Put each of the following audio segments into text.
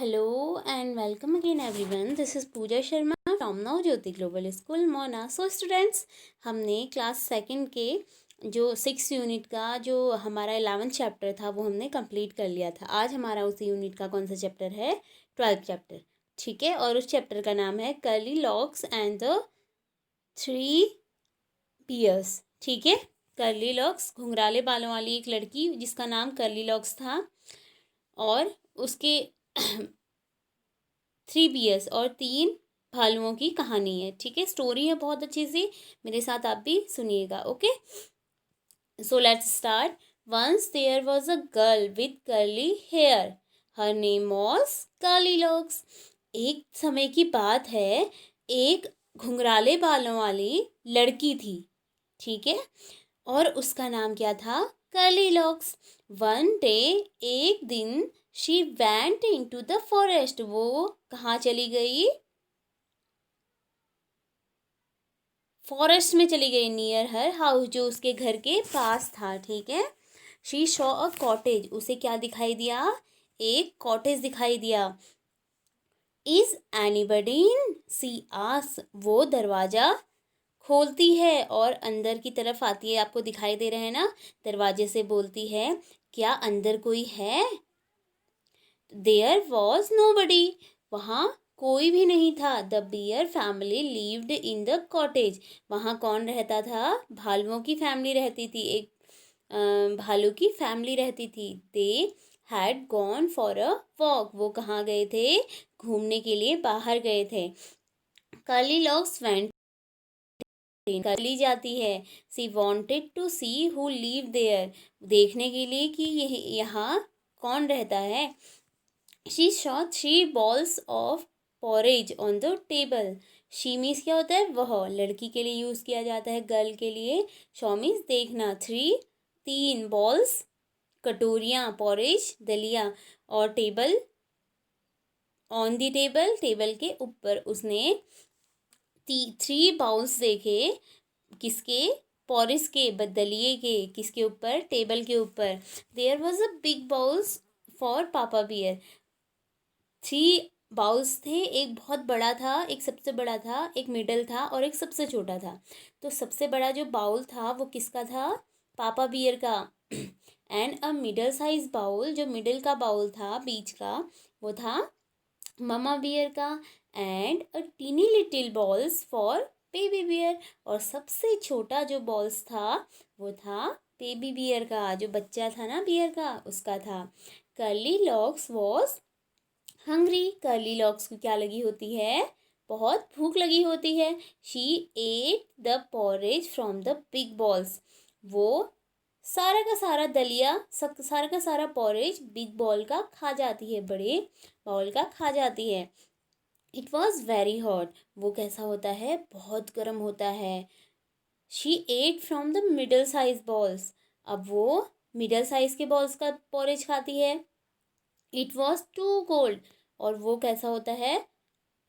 Hello and welcome again everyone. This is Pooja Sharma from Navjyoti Global School Mona. So students, हमने class second के जो 6 unit का जो हमारा 11th chapter था वो हमने कंप्लीट कर लिया था। आज हमारा उसी यूनिट का कौन सा चैप्टर है? 12th chapter. ठीक है, और उस चैप्टर का नाम है Curly Locks and the 3 bears. ठीक है, कर्ली लॉक्स, घुंघराले बालों वाली एक लड़की जिसका नाम कर्ली लॉक्स था और उसके 3 बियर्स और 3 भालुओं की कहानी है। ठीक है, स्टोरी है बहुत अच्छी सी, मेरे साथ आप भी सुनिएगा। Okay, so let's start. Once there was a girl with curly hair, her name was Curly Locks. एक समय की बात है, एक घुंघराले बालों वाली लड़की थी। ठीक है, और उसका नाम क्या था? Curly locks. वन डे, एक दिन, she went into the forest, वो कहाँ चली गई? फॉरेस्ट में चली गई, नियर हर हाउस, जो उसके घर के पास था। ठीक है, शी सॉ अ कॉटेज, उसे क्या दिखाई दिया? एक कॉटेज दिखाई दिया। Is anybody in, she ask, वो दरवाजा खोलती है और अंदर की तरफ आती है। आपको दिखाई दे रहे हैं ना, दरवाजे से बोलती है, क्या अंदर कोई है? देयर वॉज नोबडी, वहाँ कोई भी नहीं था। The bear family lived in the cottage, वहाँ कौन रहता था? भालुओं की फैमिली रहती थी, एक भालू की फैमिली रहती थी। They had gone for a walk, वो कहाँ गए थे? घूमने के लिए बाहर गए थे। कर्ली लॉक्स वेंट, कर ली जाती है। She wanted to see who live there, देखने के लिए कि यह यहाँ कौन रहता है। She saw 3 balls of porridge on the table. She means क्या होता है? वह, लड़की के लिए यूज़ किया जाता है, गर्ल के लिए। शॉ मीन्स देखना। 3 balls, कटोरियाँ, पॉरेज दलिया, और table, on the table, table के ऊपर। उसने 3 बाउल्स देखे, किसके? पॉरिस के, दलिए के। किसके ऊपर? टेबल के ऊपर। There was a big bowls for Papa Bear, 3 bowls थे, एक बहुत बड़ा था, एक सबसे बड़ा था, एक मिडल था और एक सबसे छोटा था। तो सबसे बड़ा जो बाउल था वो किसका था? पापा बियर का। And a middle size bowl, जो मिडल का बाउल था, बीच का, वो था ममा बियर का। And a teeny little bowls for Baby Bear, और सबसे छोटा जो बॉल्स था वो था बेबी बियर का, जो बच्चा था ना बियर का, उसका था। Curly locks was hungry, curly locks को क्या लगी होती है? बहुत भूख लगी होती है। She at the porridge from the big balls, वो सारा का सारा दलिया, सारा का सारा पॉरेज बिग बॉल का खा जाती है, बड़े बाउल का खा जाती है। इट वॉज वेरी हॉट, वो कैसा होता है? बहुत गर्म होता है। She ate from the middle size bowls, अब वो मिडल साइज के बॉल्स का पॉरेज खाती है। इट वॉज टू कोल्ड, और वो कैसा होता है?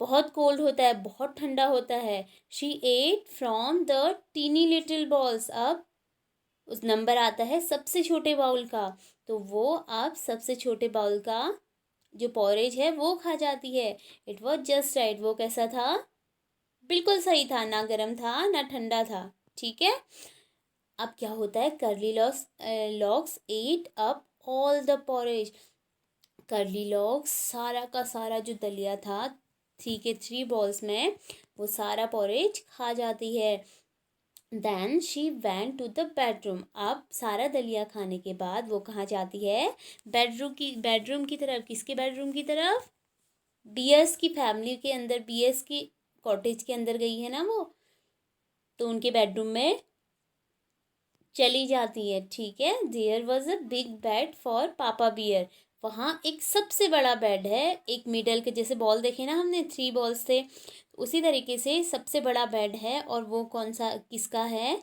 बहुत कोल्ड होता है, बहुत ठंडा होता है। She ate from the teeny little bowls, अब उस नंबर आता है सबसे छोटे बाउल का, तो वो अब सबसे छोटे बाउल का जो पॉरेज है वो खा जाती है। इट वॉज जस्ट राइट, वो कैसा था? बिल्कुल सही था, ना गर्म था ना ठंडा था। ठीक है, अब क्या होता है? Curly Locks ate up all the porridge, Curly Locks सारा का सारा जो दलिया था 3 में, वो सारा पॉरेज खा जाती है। Then she went to the bedroom, अब सारा दलिया खाने के बाद वो कहाँ जाती है? बेडरूम की तरफ। किसके बेडरूम की तरफ? बियर्स की फैमिली के अंदर, बियर्स की कॉटेज के अंदर गई है ना वो, तो उनके बेडरूम में चली जाती है। ठीक है, there was a big bed for Papa Bear, वहाँ एक सबसे बड़ा बेड है, एक मिडल के जैसे बॉल देखे ना हमने, 3 बॉल्स थे, उसी तरीके से सबसे बड़ा बेड है, और वो कौन सा, किसका है?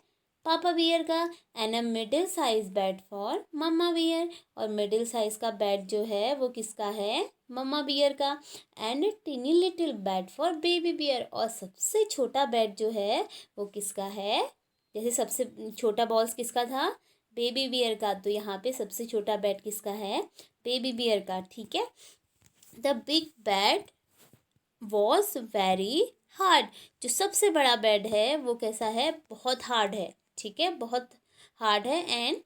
पापा बियर का। And a middle size bed for Mamma Bear, और मिडिल साइज का बेड जो है वो किसका है? मम्मा बियर का। And tiny little bed for Baby Bear, और सबसे छोटा बेड जो है वो किसका है? जैसे सबसे छोटा बॉल्स किसका था? बेबी बियर का, तो यहाँ पे सबसे छोटा बेड किसका है? बेबी बियर का। ठीक है, the big bed was very hard. जो सबसे बड़ा बेड है वो कैसा है, बहुत हार्ड है, ठीक है, बहुत हार्ड है। And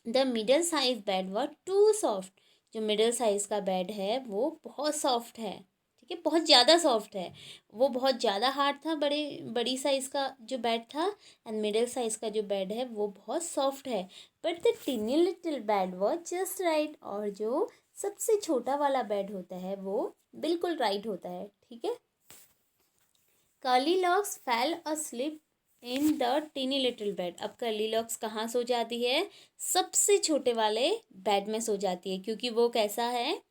the middle size bed was too soft. जो मिडल साइज का बेड है वो बहुत सॉफ्ट है, ठीक है, बहुत ज़्यादा सॉफ्ट है। वो बहुत ज़्यादा हार्ड था, बड़ी साइज़ का जो बेड था, एंड मिडल साइज़ का जो बेड है वो बहुत सॉफ्ट है। But the टिनी little bed was just right. और जो सबसे छोटा वाला बेड होता है वो बिल्कुल राइट होता है, ठीक है। Curly Locks fell asleep in the teeny little bed. अब कर्ली लॉक्स कहाँ सो जाती है, सबसे छोटे वाले बेड में सो जाती है, क्योंकि वो कैसा है,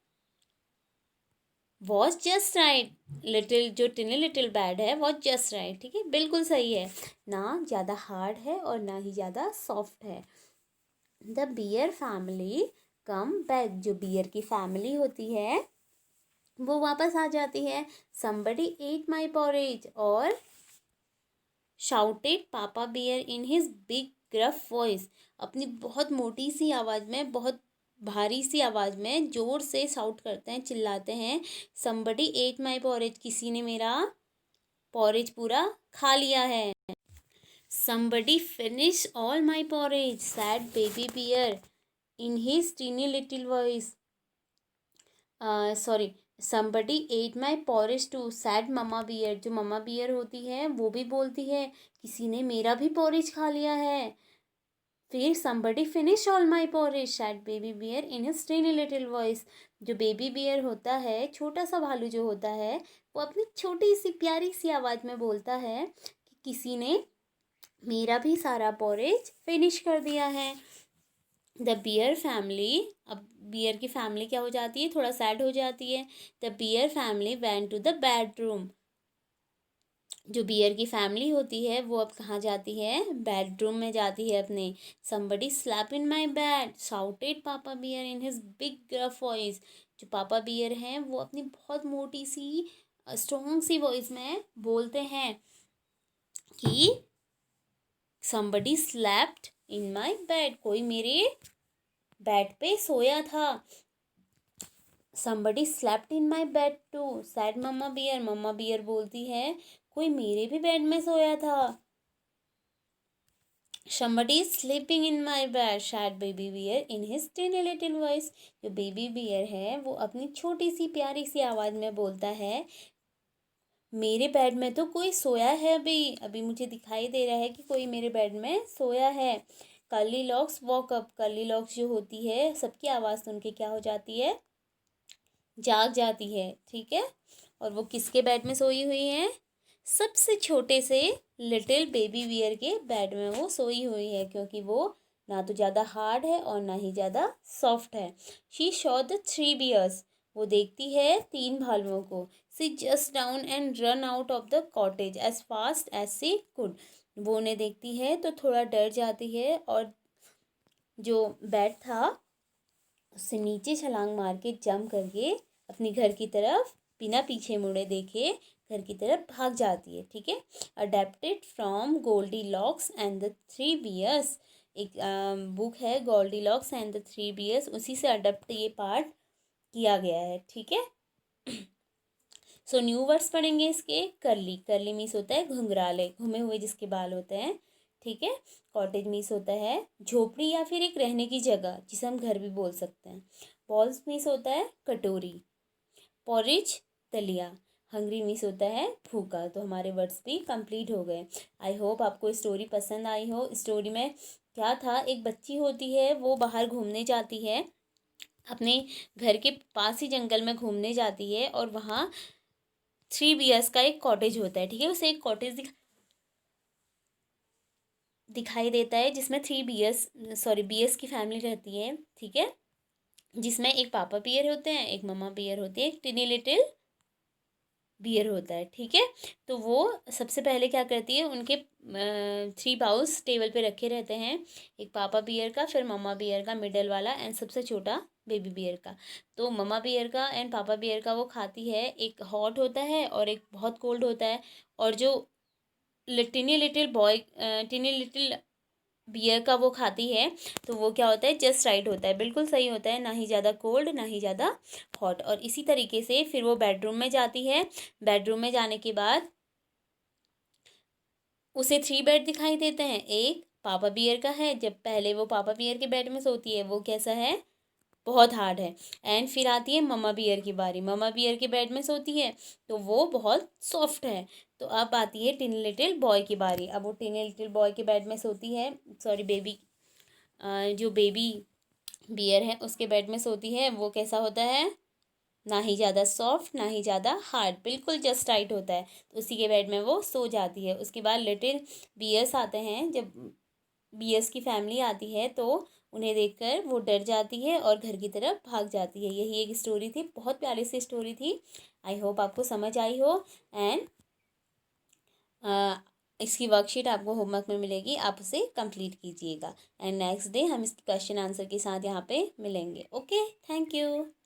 वॉज जस्ट राइट। लिटिल जो टिनी लिटिल बेड है वॉज जस्ट राइट, ठीक है, बिल्कुल सही है, ना ज़्यादा हार्ड है और ना ही ज़्यादा सॉफ्ट है। The bear family come back. जो बियर की फैमिली होती है वो वापस आ जाती है। somebody ate my porridge और shouted Papa Bear in his big gruff voice. अपनी बहुत मोटी सी आवाज़ में, बहुत भारी सी आवाज़ में ज़ोर से शाउट करते हैं, चिल्लाते हैं, somebody ate my porridge। किसी ने मेरा पॉरेज पूरा खा लिया है। somebody finish all my porridge said baby bear in his teeny little voice। Sorry, somebody ate my porridge too said mamma Bear. जो मम्मा बियर होती है वो भी बोलती है, किसी ने मेरा भी पॉरेज खा लिया है। फिर somebody finish all my porridge said baby bear in his tiny little voice। जो बेबी बियर होता है, छोटा सा भालू जो होता है, वो अपनी छोटी सी प्यारी सी आवाज़ में बोलता है कि किसी ने मेरा भी सारा पॉरेज फिनिश कर दिया है। द बियर फैमिली, अब बियर की फैमिली क्या हो जाती है, थोड़ा सैड हो जाती है। The bear family went to the bedroom. जो बियर की फैमिली होती है वो अब कहाँ जाती है, बेडरूम में जाती है अपने। somebody slap in my bed shouted Papa Bear in his big gruff voice। जो पापा बियर हैं वो अपनी बहुत मोटी सी स्ट्रॉन्ग सी वॉइस में बोलते हैं कि somebody slept in my bed। कोई मेरे बेड पे सोया था। somebody slept in my bed too said mamma bear. Mamma bear बोलती है, कोई मेरे भी बेड में सोया था। somebody is sleeping in my bed said baby bear in his tiny little voice। जो बेबी बियर है वो अपनी छोटी सी प्यारी सी आवाज़ में बोलता है, मेरे बेड में तो कोई सोया है, अभी अभी मुझे दिखाई दे रहा है कि कोई मेरे बेड में सोया है। Curly locks walk up. Curly locks जो होती है सबकी आवाज़ सुन के क्या हो जाती है, जाग जाती है, ठीक है। और वो किसके बेड में सोई हुई है, सबसे छोटे से लिटिल बेबी बियर के बेड में वो सोई हुई है, क्योंकि वो ना तो ज़्यादा हार्ड है और ना ही ज़्यादा सॉफ्ट है। She saw the three bears. वो देखती है तीन भालुओं को। She just down and run out of the cottage as fast as she could. वो उन्हें देखती है तो थोड़ा डर जाती है और जो बेड था उससे नीचे छलांग मार के जंप करके अपनी घर की तरफ बिना पीछे मुड़े देखे घर की तरफ भाग जाती है, ठीक है। Adapted from Goldilocks and the three bears. एक बुक है Goldilocks and the three bears, उसी से अडेप्ट ये पार्ट किया गया है, ठीक है। सो न्यू वर्ड्स पढ़ेंगे इसके। करली, करली मीन्स होता है घुंघराले, घूमे हुए जिसके बाल होते हैं, ठीक है। कॉटेज मीन्स होता है झोपड़ी या फिर एक रहने की जगह, जिसे हम घर भी बोल सकते हैं। बॉल्स मीन्स होता है कटोरी। पॉरिज दलिया। हंग्री मीन्स होता है भूखा। तो हमारे वर्ड्स भी कंप्लीट हो गए। आई होप आपको स्टोरी पसंद आई हो। स्टोरी में क्या था, एक बच्ची होती है वो बाहर घूमने जाती है, अपने घर के पास ही जंगल में घूमने जाती है और वहाँ थ्री बियर्स का एक कॉटेज होता है, ठीक है। उसे एक कॉटेज दिखाई देता है जिसमें थ्री बियर्स, सॉरी बियर्स की फैमिली रहती है, ठीक है। जिसमें एक पापा बियर होते हैं, एक मम्मा बियर होती है, एक टिनी लिटिल बियर होता है, ठीक है। तो वो सबसे पहले क्या करती है, उनके थ्री बाउल्स टेबल पे रखे रहते हैं, एक पापा बियर का, फिर मम्मा बियर का मिडल वाला, एंड सबसे छोटा बेबी बियर का। तो मम्मा बियर का एंड पापा बियर का वो खाती है, एक हॉट होता है और एक बहुत कोल्ड होता है। और जो tiny little boy, tiny little bear का वो खाती है तो वो क्या होता है, जस्ट राइट होता है, बिल्कुल सही होता है, ना ही ज़्यादा कोल्ड ना ही ज़्यादा हॉट। और इसी तरीके से फिर वो बेडरूम में जाती है। बेडरूम में जाने के बाद उसे 3 बेड दिखाई देते हैं। एक पापा बियर का है, जब पहले वो पापा बियर के बेड में सोती है वो कैसा है, बहुत हार्ड है। एंड फिर आती है मम्मा बियर की बारी, मम्मा बियर के बेड में सोती है तो वो बहुत सॉफ्ट है। तो अब आती है टिनी लिटिल बॉय की बारी, अब वो टिनी लिटिल बॉय के बेड में सोती है, सॉरी बेबी, जो बेबी बियर है उसके बेड में सोती है। वो कैसा होता है, ना ही ज़्यादा सॉफ्ट ना ही ज़्यादा हार्ड, बिल्कुल जस्ट राइट होता है। तो उसी के बेड में वो सो जाती है। उसके बाद लिटिल बियर्स आते हैं, जब बियर्स की फैमिली आती है तो उन्हें देखकर वो डर जाती है और घर की तरफ भाग जाती है। यही एक स्टोरी थी, बहुत प्यारी सी स्टोरी थी। आई होप आपको समझ आई हो। एंड इसकी वर्कशीट आपको होमवर्क में मिलेगी, आप उसे कंप्लीट कीजिएगा। एंड नेक्स्ट डे हम इस क्वेश्चन आंसर के साथ यहाँ पे मिलेंगे। Okay, thank you.